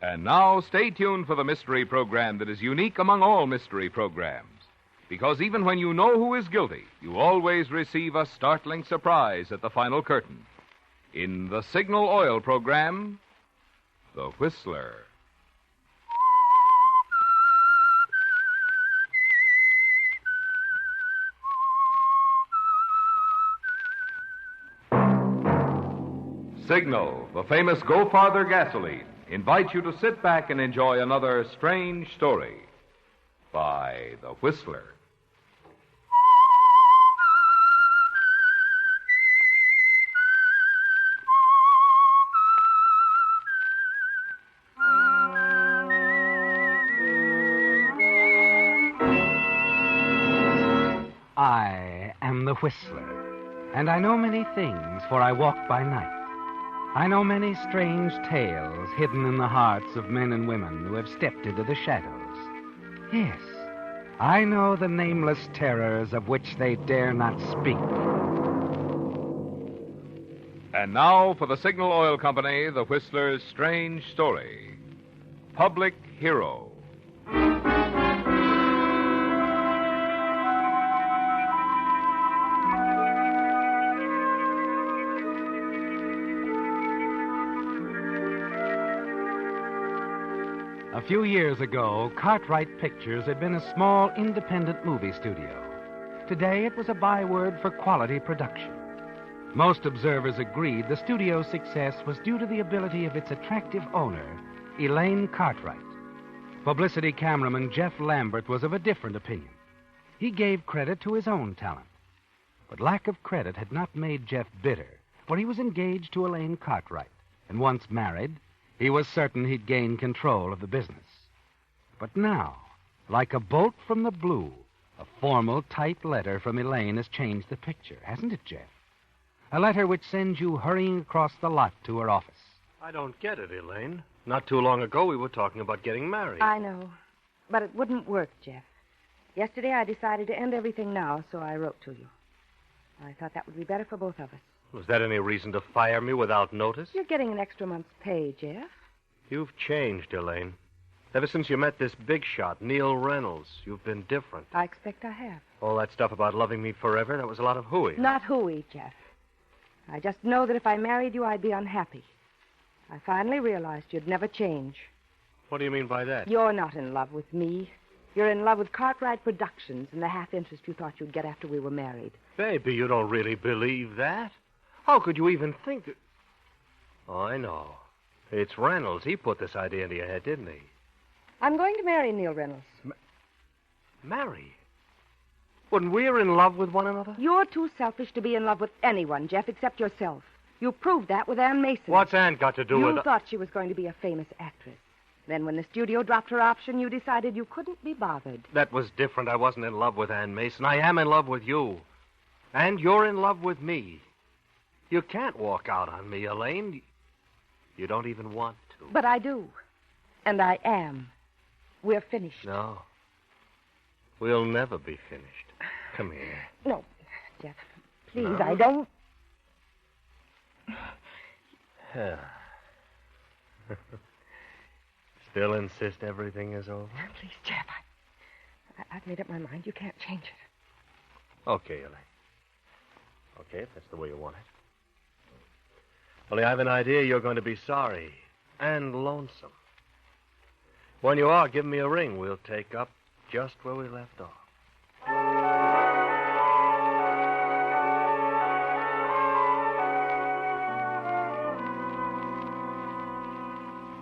And now, stay tuned for the mystery program that is unique among all mystery programs. Because even when you know who is guilty, you always receive a startling surprise at the final curtain. In the Signal Oil program, The Whistler. Signal, the famous Go Farther gasoline, invites you to sit back and enjoy another strange story by The Whistler. I am the Whistler, and I know many things, for I walk by night. I know many strange tales hidden in the hearts of men and women who have stepped into the shadows. Yes, I know the nameless terrors of which they dare not speak. And now for the Signal Oil Company, The Whistler's strange story. Public Hero. A few years ago, Cartwright Pictures had been a small, independent movie studio. Today, it was a byword for quality production. Most observers agreed the studio's success was due to the ability of its attractive owner, Elaine Cartwright. Publicity cameraman Jeff Lambert was of a different opinion. He gave credit to his own talent. But lack of credit had not made Jeff bitter, for he was engaged to Elaine Cartwright, and once married, he was certain he'd gain control of the business. But now, like a bolt from the blue, a formal, tight letter from Elaine has changed the picture, hasn't it, Jeff? A letter which sends you hurrying across the lot to her office. I don't get it, Elaine. Not too long ago, we were talking about getting married. I know, but it wouldn't work, Jeff. Yesterday, I decided to end everything now, so I wrote to you. I thought that would be better for both of us. Was that any reason to fire me without notice? You're getting an extra month's pay, Jeff. You've changed, Elaine. Ever since you met this big shot, Neil Reynolds, you've been different. I expect I have. All that stuff about loving me forever, that was a lot of hooey. Not hooey, Jeff. I just know that if I married you, I'd be unhappy. I finally realized you'd never change. What do you mean by that? You're not in love with me. You're in love with Cartwright Productions and the half-interest you thought you'd get after we were married. Baby, you don't really believe that? How could you even think that... Oh, I know. It's Reynolds. He put this idea into your head, didn't he? I'm going to marry Neil Reynolds. Marry? When we're in love with one another? You're too selfish to be in love with anyone, Jeff, except yourself. You proved that with Ann Mason. What's Ann got to do with it? You thought she was going to be a famous actress. Then when the studio dropped her option, you decided you couldn't be bothered. That was different. I wasn't in love with Ann Mason. I am in love with you. And you're in love with me. You can't walk out on me, Elaine. You don't even want to. But I do. And I am. We're finished. No. We'll never be finished. Come here. No, Jeff. Please, No? I don't... Still insist everything is over? Please, Jeff, I've made up my mind. You can't change it. Okay, Elaine. Okay, if that's the way you want it. Only I've an idea you're going to be sorry and lonesome. When you are, give me a ring. We'll take up just where we left off.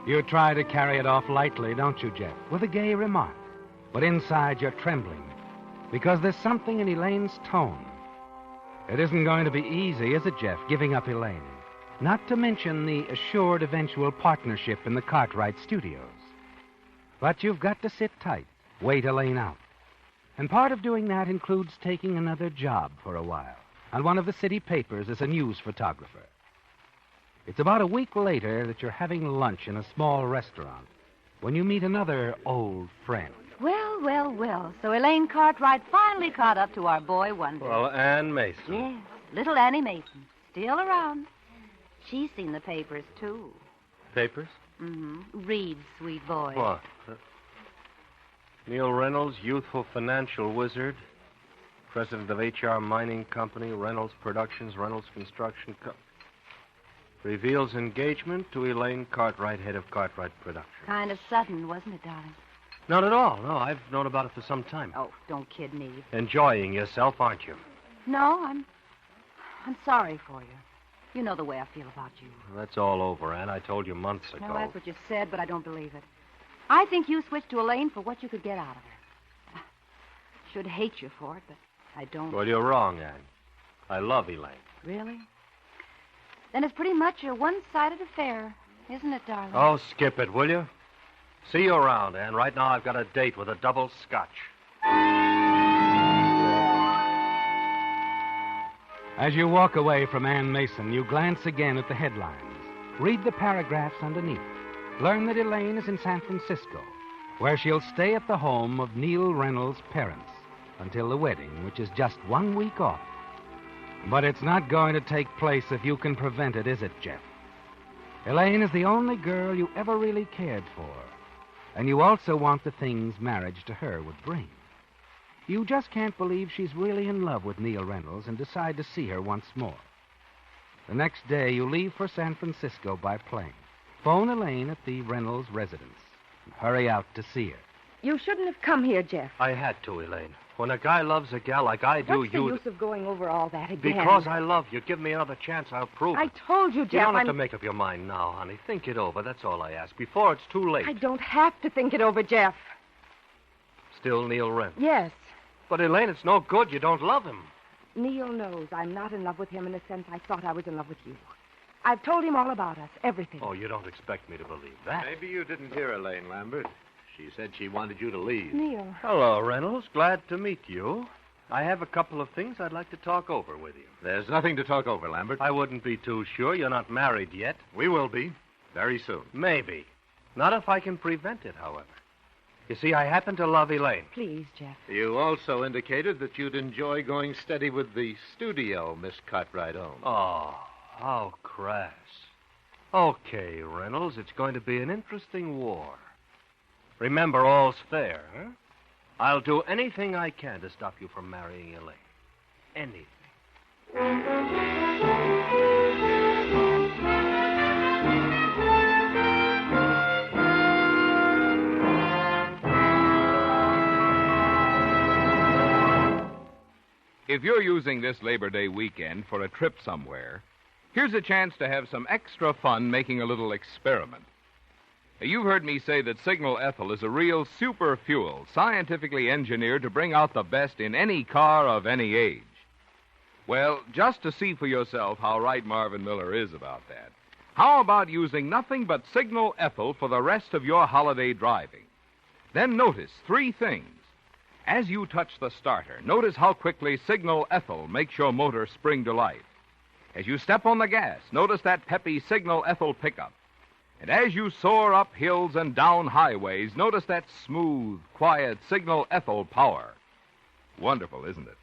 You try to carry it off lightly, don't you, Jeff? With a gay remark. But inside you're trembling. Because there's something in Elaine's tone. It isn't going to be easy, is it, Jeff, giving up Elaine? Not to mention the assured eventual partnership in the Cartwright studios. But you've got to sit tight, wait Elaine out. And part of doing that includes taking another job for a while on one of the city papers as a news photographer. It's about a week later that you're having lunch in a small restaurant when you meet another old friend. Well, well, well. So Elaine Cartwright finally caught up to our boy Wonder. Well, Ann Mason. Yes, little Annie Mason. Still around. She's seen the papers, too. Papers? Mm-hmm. Read, sweet boy. What? Neil Reynolds, youthful financial wizard, president of HR Mining Company, Reynolds Productions, Reynolds Construction reveals engagement to Elaine Cartwright, head of Cartwright Productions. Kind of sudden, wasn't it, darling? Not at all. No, I've known about it for some time. Oh, don't kid me. Enjoying yourself, aren't you? No, I'm sorry for you. You know the way I feel about you. That's all over, Ann. I told you months ago. No, that's what you said, but I don't believe it. I think you switched to Elaine for what you could get out of her. Should hate you for it, but I don't. Well, you're wrong, Ann. I love Elaine. Really? Then it's pretty much a one-sided affair, isn't it, darling? Oh, skip it, will you? See you around, Ann. Right now I've got a date with a double scotch. As you walk away from Ann Mason, you glance again at the headlines. Read the paragraphs underneath. Learn that Elaine is in San Francisco, where she'll stay at the home of Neil Reynolds' parents until the wedding, which is just 1 week off. But it's not going to take place if you can prevent it, is it, Jeff? Elaine is the only girl you ever really cared for, and you also want the things marriage to her would bring. You just can't believe she's really in love with Neil Reynolds and decide to see her once more. The next day, you leave for San Francisco by plane. Phone Elaine at the Reynolds residence and hurry out to see her. You shouldn't have come here, Jeff. I had to, Elaine. When a guy loves a gal like I do, What's the use of going over all that again? Because I love you. Give me another chance, I'll prove I it. told you, Jeff. You don't have to make up your mind now, honey. Think it over. That's all I ask. Before it's too late. I don't have to think it over, Jeff. Still Neil Reynolds. Yes. But, Elaine, it's no good. You don't love him. Neil knows I'm not in love with him in the sense I thought I was in love with you. I've told him all about us, everything. Oh, you don't expect me to believe that. Maybe you didn't hear Elaine, Lambert. She said she wanted you to leave. Neil. Hello, Reynolds. Glad to meet you. I have a couple of things I'd like to talk over with you. There's nothing to talk over, Lambert. I wouldn't be too sure. You're not married yet. We will be. Very soon. Maybe. Not if I can prevent it, however. You see, I happen to love Elaine. Please, Jeff. You also indicated that you'd enjoy going steady with the studio Miss Cartwright owns. Oh, how crass. Okay, Reynolds, it's going to be an interesting war. Remember, all's fair, huh? I'll do anything I can to stop you from marrying Elaine. Anything. If you're using this Labor Day weekend for a trip somewhere, here's a chance to have some extra fun making a little experiment. You've heard me say that Signal Ethyl is a real super fuel, scientifically engineered to bring out the best in any car of any age. Well, just to see for yourself how right Marvin Miller is about that, how about using nothing but Signal Ethyl for the rest of your holiday driving? Then notice 3 things. As you touch the starter, notice how quickly Signal Ethyl makes your motor spring to life. As you step on the gas, notice that peppy Signal Ethyl pickup. And as you soar up hills and down highways, notice that smooth, quiet Signal Ethyl power. Wonderful, isn't it?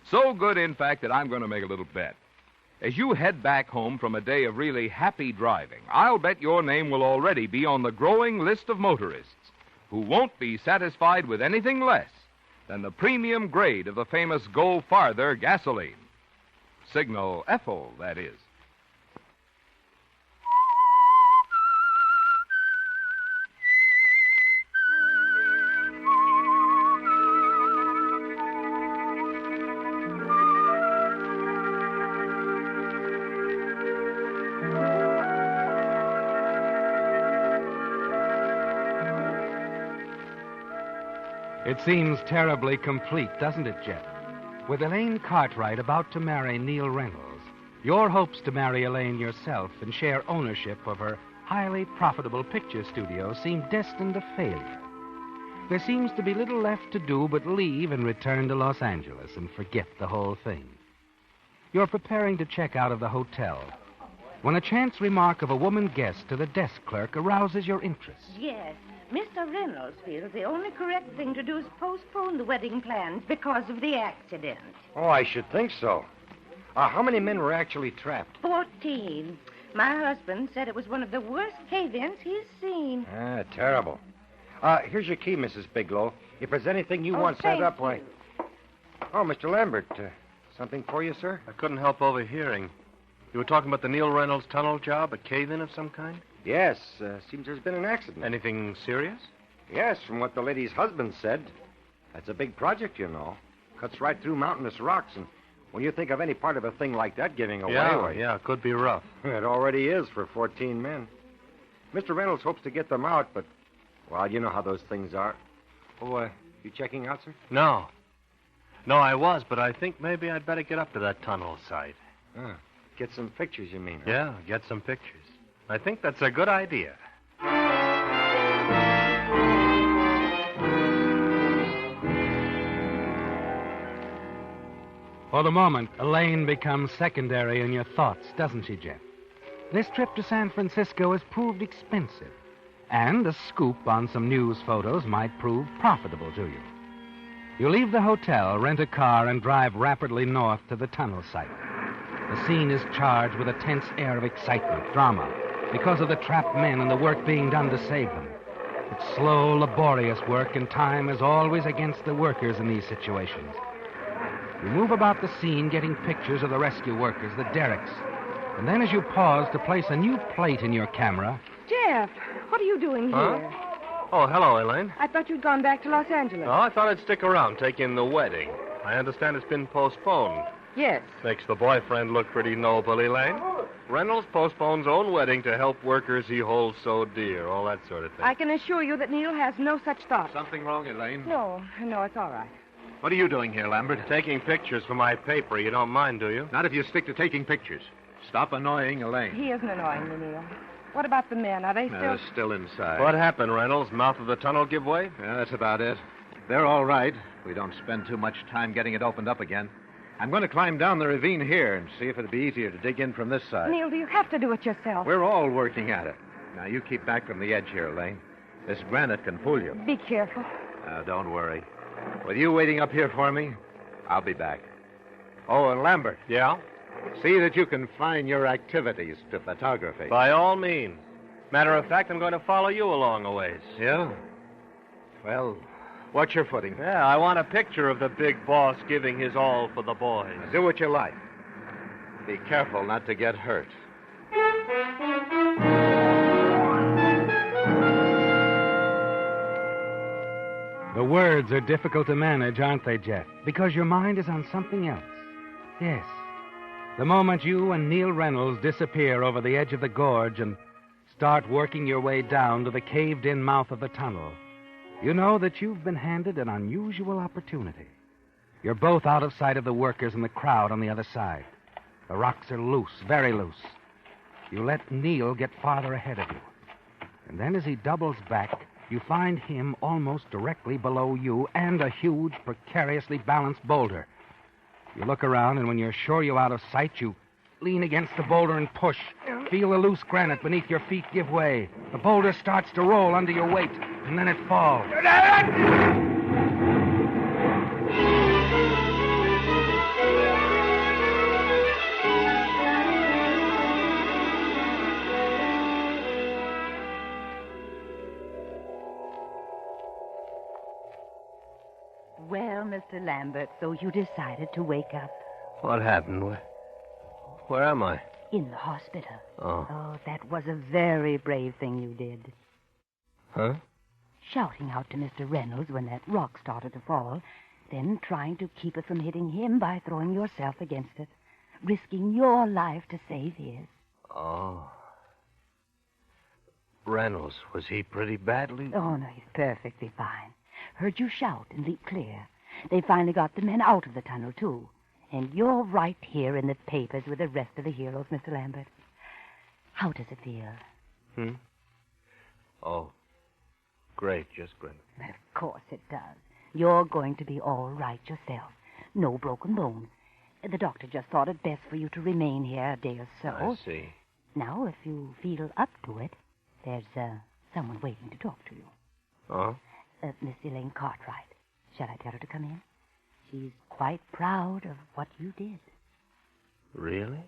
So good, in fact, that I'm going to make a little bet. As you head back home from a day of really happy driving, I'll bet your name will already be on the growing list of motorists who won't be satisfied with anything less than the premium grade of the famous Go Farther gasoline. Signal Ethyl, that is. It seems terribly complete, doesn't it, Jeff? With Elaine Cartwright about to marry Neil Reynolds, your hopes to marry Elaine yourself and share ownership of her highly profitable picture studio seem destined to failure. There seems to be little left to do but leave and return to Los Angeles and forget the whole thing. You're preparing to check out of the hotel when a chance remark of a woman guest to the desk clerk arouses your interest. Yes. Mr. Reynolds feels the only correct thing to do is postpone the wedding plans because of the accident. Oh, I should think so. How many men were actually trapped? 14. My husband said it was one of the worst cave-ins he's seen. Terrible. Here's your key, Mrs. Bigelow. If there's anything you want set thank up, you. why... Oh, Mr. Lambert, something for you, sir? I couldn't help overhearing. You were talking about the Neil Reynolds tunnel job, a cave-in of some kind? Yes, seems there's been an accident. Anything serious? Yes, from what the lady's husband said. That's a big project, you know. Cuts right through mountainous rocks, and when you think of any part of a thing like that giving away... Yeah, it could be rough. It already is for 14 men. Mr. Reynolds hopes to get them out, but, well, you know how those things are. Oh, you checking out, sir? No. No, I was, but I think maybe I'd better get up to that tunnel site. Get some pictures, you mean? Huh? Yeah, get some pictures. I think that's a good idea. For the moment, Elaine becomes secondary in your thoughts, doesn't she, Jeff? This trip to San Francisco has proved expensive, and a scoop on some news photos might prove profitable to you. You leave the hotel, rent a car, and drive rapidly north to the tunnel site. The scene is charged with a tense air of excitement, drama, because of the trapped men and the work being done to save them. It's slow, laborious work, and time is always against the workers in these situations. You move about the scene, getting pictures of the rescue workers, the derricks. And then as you pause to place a new plate in your camera... Jeff, what are you doing here? Oh, hello, Elaine. I thought you'd gone back to Los Angeles. Oh, I thought I'd stick around, take in the wedding. I understand it's been postponed. Yes. Makes the boyfriend look pretty noble, Elaine. Reynolds postpones own wedding to help workers he holds so dear, all that sort of thing. I can assure you that Neil has no such thought. Something wrong, Elaine? No, it's all right. What are you doing here, Lambert? Taking pictures for my paper. You don't mind, do you? Not if you stick to taking pictures. Stop annoying Elaine. He isn't annoying me, Neil. What about the men? Are they still... They're still inside. What happened, Reynolds? Mouth of the tunnel give way? Yeah, that's about it. They're all right. We don't spend too much time getting it opened up again. I'm going to climb down the ravine here and see if it'd be easier to dig in from this side. Neil, do you have to do it yourself? We're all working at it. Now, you keep back from the edge here, Elaine. This granite can fool you. Be careful. Now, don't worry. With you waiting up here for me, I'll be back. Oh, and Lambert. Yeah? See that you confine your activities to photography. By all means. Matter of fact, I'm going to follow you along a ways. Yeah? Well, watch your footing. Yeah, I want a picture of the big boss giving his all for the boys. Now, do what you like. Be careful not to get hurt. The words are difficult to manage, aren't they, Jeff? Because your mind is on something else. Yes. The moment you and Neil Reynolds disappear over the edge of the gorge and start working your way down to the caved-in mouth of the tunnel, you know that you've been handed an unusual opportunity. You're both out of sight of the workers and the crowd on the other side. The rocks are loose, very loose. You let Neil get farther ahead of you. And then as he doubles back, you find him almost directly below you and a huge, precariously balanced boulder. You look around, and when you're sure you're out of sight, you lean against the boulder and push. Feel the loose granite beneath your feet give way. The boulder starts to roll under your weight, and then it falls. Well, Mr. Lambert, so you decided to wake up What happened? Where am I? in the hospital. Oh. Oh, that was a very brave thing you did. Huh? Shouting out to Mr. Reynolds when that rock started to fall, then trying to keep it from hitting him by throwing yourself against it, risking your life to save his. Oh. Reynolds, was he pretty badly? Oh, no, he's perfectly fine. Heard you shout and leap clear. They finally got the men out of the tunnel, too. And you're right here in the papers with the rest of the heroes, Mr. Lambert. How does it feel? Oh, great, just great. Of course it does. You're going to be all right yourself. No broken bones. The doctor just thought it best for you to remain here a day or so. I see. Now, if you feel up to it, there's someone waiting to talk to you. Oh? Miss Elaine Cartwright. Shall I tell her to come in? She's quite proud of what you did. Really?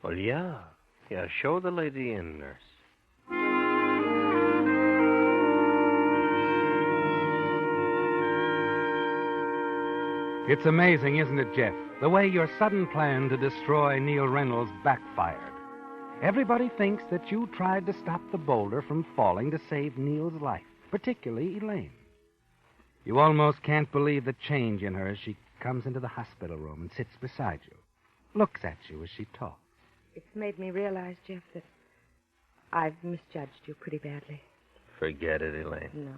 Well, yeah. Yeah, show the lady in, nurse. It's amazing, isn't it, Jeff? The way your sudden plan to destroy Neil Reynolds backfired. Everybody thinks that you tried to stop the boulder from falling to save Neil's life, particularly Elaine. You almost can't believe the change in her as she comes into the hospital room and sits beside you, looks at you as she talks. It's made me realize, Jeff, that I've misjudged you pretty badly. Forget it, Elaine. No.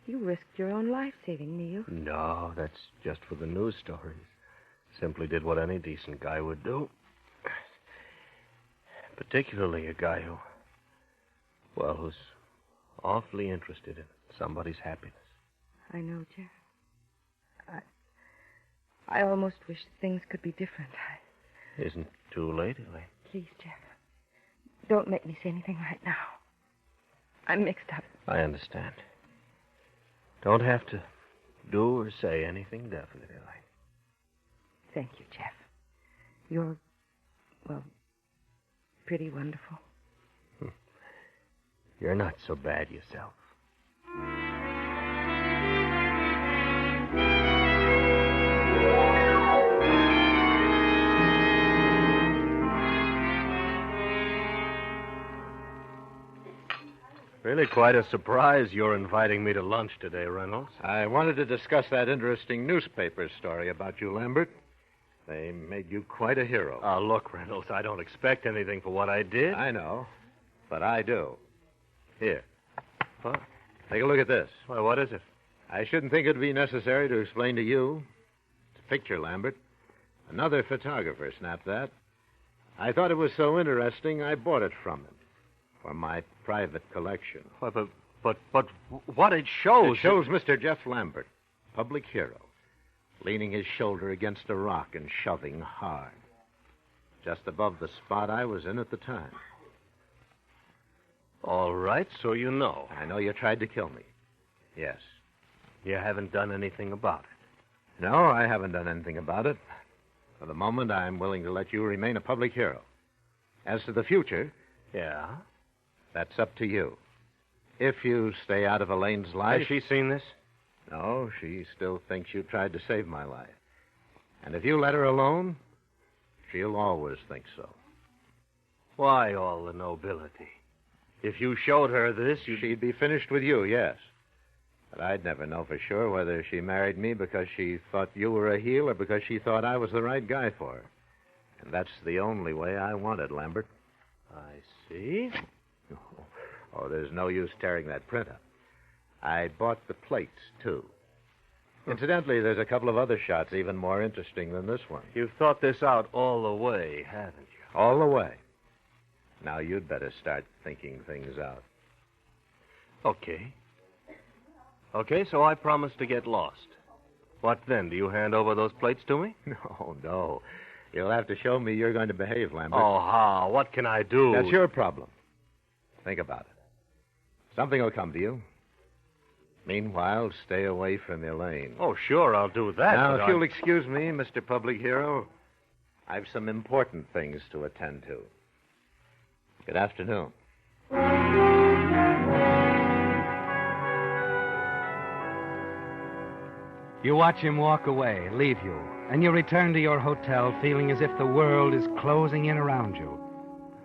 You risked your own life saving Neil. No, that's just for the news stories. Simply did what any decent guy would do. Particularly a guy who's awfully interested in somebody's happiness. I know, Jeff. I almost wish things could be different. Isn't too late, Elaine. Please, Jeff. Don't make me say anything right now. I'm mixed up. I understand. Don't have to do or say anything definite, Elaine. Thank you, Jeff. You're, pretty wonderful. You're not so bad yourself. Really quite a surprise you're inviting me to lunch today, Reynolds. I wanted to discuss that interesting newspaper story about you, Lambert. They made you quite a hero. Look, Reynolds, I don't expect anything for what I did. I know, but I do. Here. What? Take a look at this. Well, what is it? I shouldn't think it'd be necessary to explain to you. It's a picture, Lambert. Another photographer snapped that. I thought it was so interesting, I bought it from him for my private collection. But what it shows... It shows Mr. Jeff Lambert, public hero, leaning his shoulder against a rock and shoving hard, just above the spot I was in at the time. All right, so you know. I know you tried to kill me. Yes. You haven't done anything about it. No, I haven't done anything about it. For the moment, I'm willing to let you remain a public hero. As to the future... Yeah? That's up to you. If you stay out of Elaine's life... Has she seen this? No, she still thinks you tried to save my life. And if you let her alone, she'll always think so. Why all the nobility? If you showed her this, She'd be finished with you, yes. But I'd never know for sure whether she married me because she thought you were a heel or because she thought I was the right guy for her. And that's the only way I want it, Lambert. I see. Oh, there's no use tearing that print up. I bought the plates, too. Incidentally, there's a couple of other shots even more interesting than this one. You've thought this out all the way, haven't you? All the way. Now you'd better start thinking things out. Okay. Okay, so I promise to get lost. What then? Do you hand over those plates to me? No. You'll have to show me you're going to behave, Lambert. Oh, how? What can I do? That's your problem. Think about it. Something will come to you. Meanwhile, stay away from Elaine. Oh, sure, I'll do that. Now, but if you'll excuse me, Mr. Public Hero, I've some important things to attend to. Good afternoon. You watch him walk away, leave you, and you return to your hotel feeling as if the world is closing in around you.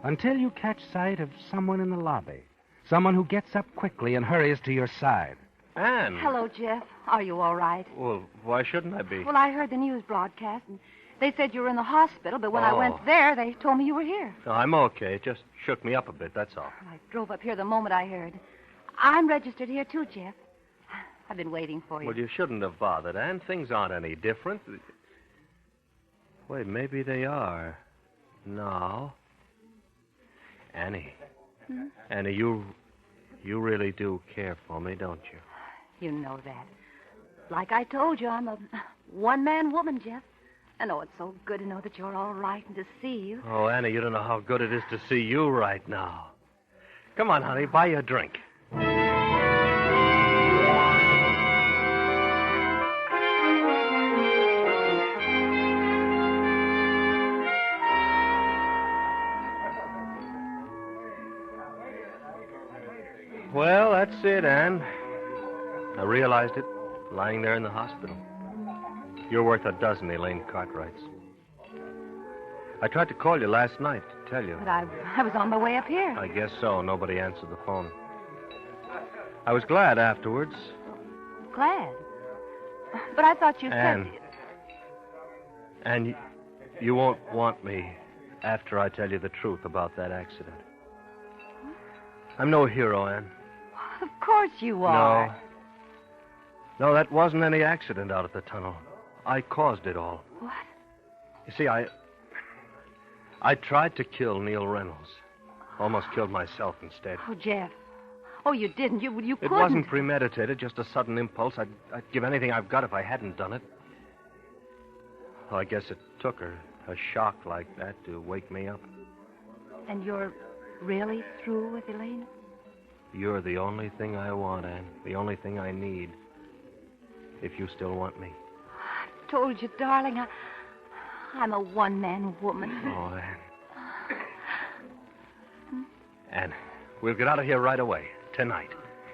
Until you catch sight of someone in the lobby. Someone who gets up quickly and hurries to your side. Anne. Hello, Jeff. Are you all right? Well, why shouldn't I be? Well, I heard the news broadcast, and they said you were in the hospital, but when I Oh. went there, they told me you were here. No, I'm okay. It just shook me up a bit, that's all. I drove up here the moment I heard. I'm registered here, too, Jeff. I've been waiting for you. Well, you shouldn't have bothered, Anne. Things aren't any different. Wait, maybe they are. No. Annie. Hmm? Annie, you really do care for me, don't you? You know that. Like I told you, I'm a one-man woman, Jeff. I know it's so good to know that you're all right and to see you. Oh, Annie, you don't know how good it is to see you right now. Come on, honey, buy you a drink. Well, that's it, Anne. I realized it lying there in the hospital. You're worth a dozen Elaine Cartwrights. I tried to call you last night to tell you. But I was on my way up here. I guess so. Nobody answered the phone. I was glad afterwards. Glad. But I thought you Anne. said... And you won't want me after I tell you the truth about that accident. I'm no hero, Anne. Of course you are. No, that wasn't any accident out at the tunnel. I caused it all. What? You see, I tried to kill Neil Reynolds. Almost killed myself instead. Oh, Jeff. Oh, you didn't. You couldn't. It wasn't premeditated, just a sudden impulse. I'd give anything I've got if I hadn't done it. Oh, I guess it took her a shock like that to wake me up. And you're really through with Elaine? You're the only thing I want, Anne. The only thing I need. If you still want me. I told you, darling, I'm a one-man woman. Oh, Anne. Anne, we'll get out of here right away. Tonight.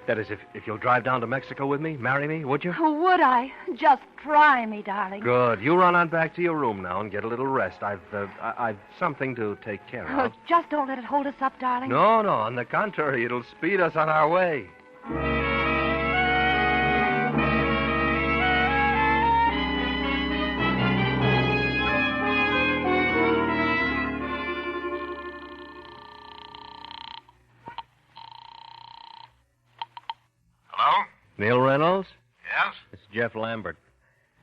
That is, if you'll drive down to Mexico with me, marry me, would you? Oh, would I? Just try me, darling. Good. You run on back to your room now and get a little rest. I've something to take care of. Oh, just don't let it hold us up, darling. No. On the contrary, it'll speed us on our way. Hello? Neil Reynolds? Yes? It's Jeff Lambert.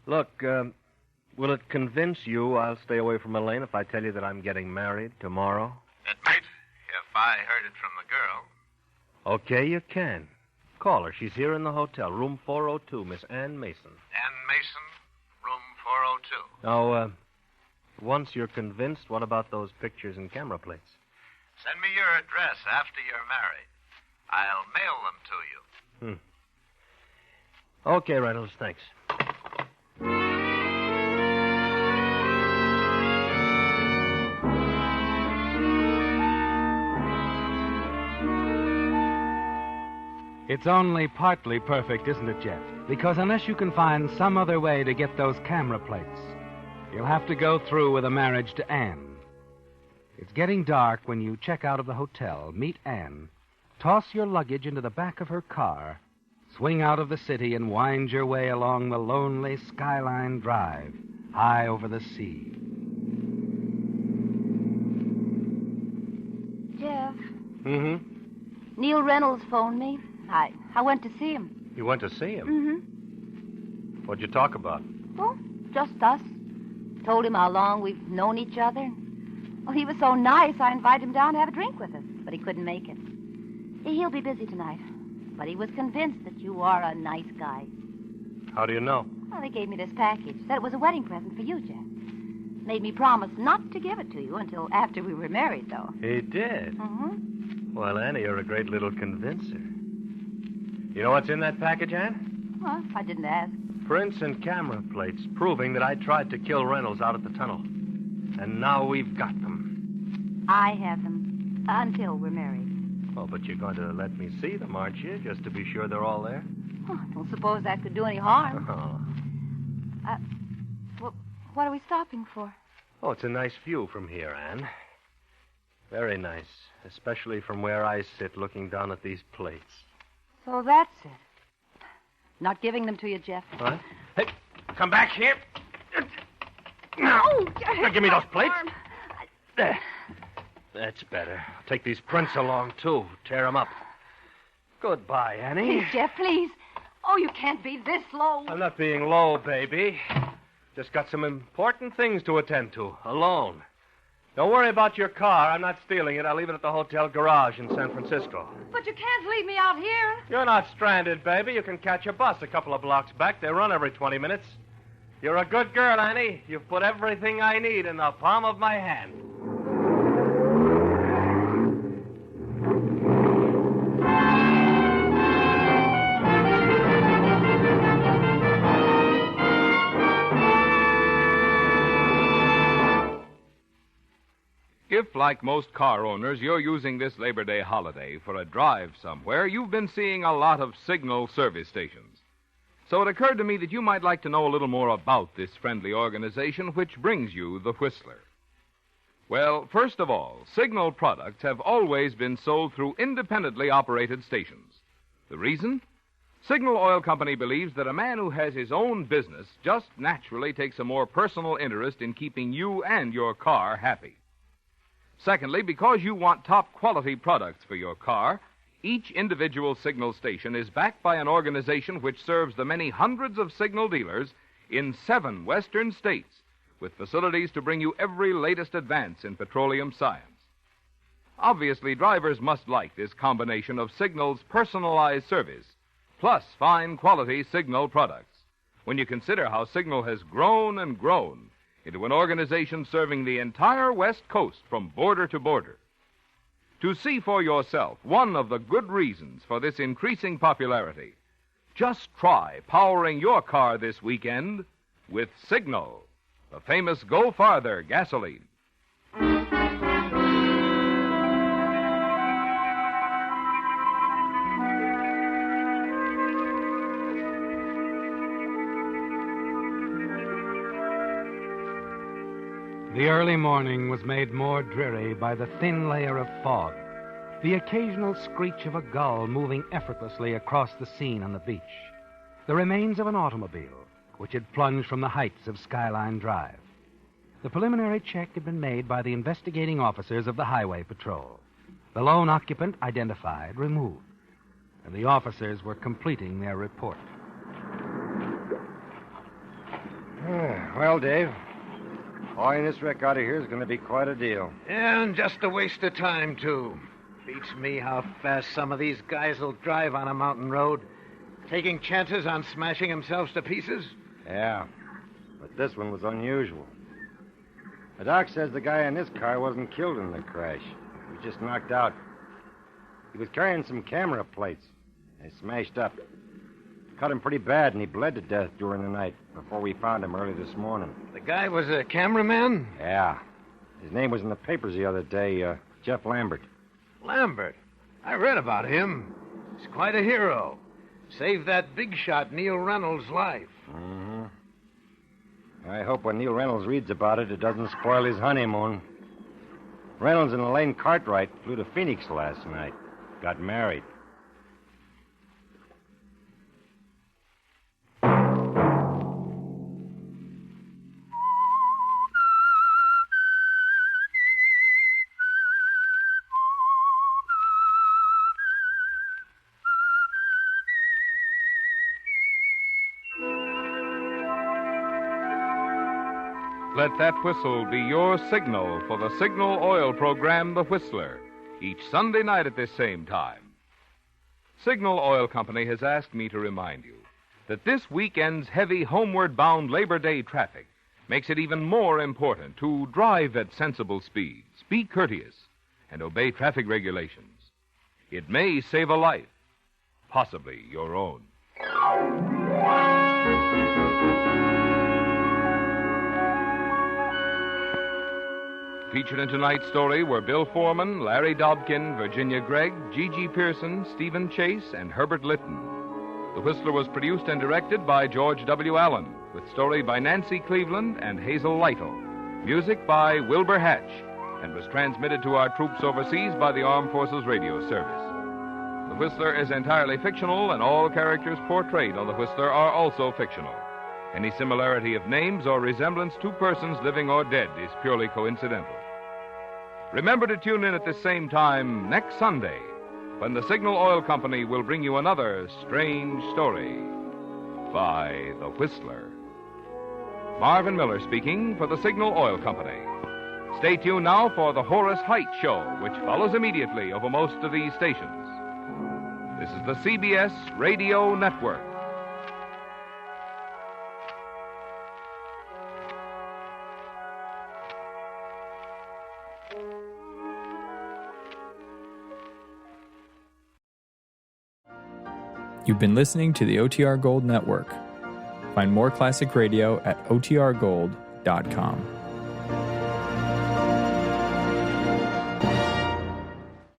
Look, will it convince you I'll stay away from Elaine if I tell you that I'm getting married tomorrow? It might, if I heard it from the girl. Okay, you can. Call her. She's here in the hotel, room 402, Miss Ann Mason. Ann Mason, room 402. Now, once you're convinced, what about those pictures and camera plates? Send me your address after you're married. I'll mail them to you. Okay, Reynolds, thanks. It's only partly perfect, isn't it, Jeff? Because unless you can find some other way to get those camera plates, you'll have to go through with a marriage to Anne. It's getting dark when you check out of the hotel, meet Anne, toss your luggage into the back of her car, swing out of the city, and wind your way along the lonely Skyline Drive, high over the sea. Jeff, Mm-hmm. Neil Reynolds phoned me. I went to see him. You went to see him? Mm-hmm. What'd you talk about? Oh, just us. Told him how long we've known each other. Well, he was so nice, I invited him down to have a drink with us, but he couldn't make it. He'll be busy tonight. But he was convinced that you are a nice guy. How do you know? Well, they gave me this package. Said it was a wedding present for you, Jeff. Made me promise not to give it to you until after we were married, though. He did? Mm-hmm. Well, Annie, you're a great little convincer. You know what's in that package, Anne? Well, I didn't ask. Prints and camera plates proving that I tried to kill Reynolds out at the tunnel. And now we've got them. I have them until we're married. Oh, but you're going to let me see them, aren't you? Just to be sure they're all there? Oh, I don't suppose that could do any harm. Oh. Well, what are we stopping for? Oh, it's a nice view from here, Anne. Very nice. Especially from where I sit looking down at these plates. So that's it. Not giving them to you, Jeff. What? Hey, come back here. Oh, Now, give me those plates. arm. There. That's better. I'll take these prints along, too. Tear them up. Goodbye, Annie. Please, Jeff, please. Oh, you can't be this low. I'm not being low, baby. Just got some important things to attend to, alone. Don't worry about your car. I'm not stealing it. I'll leave it at the hotel garage in San Francisco. But you can't leave me out here. You're not stranded, baby. You can catch a bus a couple of blocks back. They run every 20 minutes. You're a good girl, Annie. You've put everything I need in the palm of my hand. If, like most car owners, you're using this Labor Day holiday for a drive somewhere, you've been seeing a lot of Signal service stations. So it occurred to me that you might like to know a little more about this friendly organization which brings you the Whistler. Well, first of all, Signal products have always been sold through independently operated stations. The reason? Signal Oil Company believes that a man who has his own business just naturally takes a more personal interest in keeping you and your car happy. Secondly, because you want top-quality products for your car, each individual Signal station is backed by an organization which serves the many hundreds of Signal dealers in 7 western states, with facilities to bring you every latest advance in petroleum science. Obviously, drivers must like this combination of Signal's personalized service, plus fine-quality Signal products, when you consider how Signal has grown and grown into an organization serving the entire West Coast from border to border. To see for yourself one of the good reasons for this increasing popularity, just try powering your car this weekend with Signal, the famous Go Farther gasoline. The early morning was made more dreary by the thin layer of fog, the occasional screech of a gull moving effortlessly across the scene on the beach, the remains of an automobile which had plunged from the heights of Skyline Drive. The preliminary check had been made by the investigating officers of the Highway Patrol. The lone occupant identified, removed, and the officers were completing their report. Well, Dave, hauling this wreck out of here is going to be quite a deal. Yeah, and just a waste of time, too. Beats me how fast some of these guys will drive on a mountain road, taking chances on smashing themselves to pieces. Yeah, but this one was unusual. The doc says the guy in this car wasn't killed in the crash. He was just knocked out. He was carrying some camera plates. They smashed up. Cut him pretty bad, and he bled to death during the night before we found him early this morning. The guy was a cameraman? Yeah. His name was in the papers the other day, Jeff Lambert. Lambert? I read about him. He's quite a hero. Saved that big shot Neil Reynolds' life. Mm-hmm. I hope when Neil Reynolds reads about it, it doesn't spoil his honeymoon. Reynolds and Elaine Cartwright flew to Phoenix last night. Got married. Let that whistle be your signal for the Signal Oil program, The Whistler, each Sunday night at this same time. Signal Oil Company has asked me to remind you that this weekend's heavy homeward-bound Labor Day traffic makes it even more important to drive at sensible speeds, be courteous, and obey traffic regulations. It may save a life, possibly your own. Featured in tonight's story were Bill Foreman, Larry Dobkin, Virginia Gregg, Gigi Pearson, Stephen Chase, and Herbert Litton. The Whistler was produced and directed by George W. Allen, with story by Nancy Cleveland and Hazel Lytle. Music by Wilbur Hatch, and was transmitted to our troops overseas by the Armed Forces Radio Service. The Whistler is entirely fictional, and all characters portrayed on The Whistler are also fictional. Any similarity of names or resemblance to persons living or dead is purely coincidental. Remember to tune in at the same time next Sunday, when the Signal Oil Company will bring you another strange story by The Whistler. Marvin Miller speaking for the Signal Oil Company. Stay tuned now for the Horace Height Show, which follows immediately over most of these stations. This is the CBS Radio Network. You've been listening to the OTR Gold Network. Find more classic radio at otrgold.com.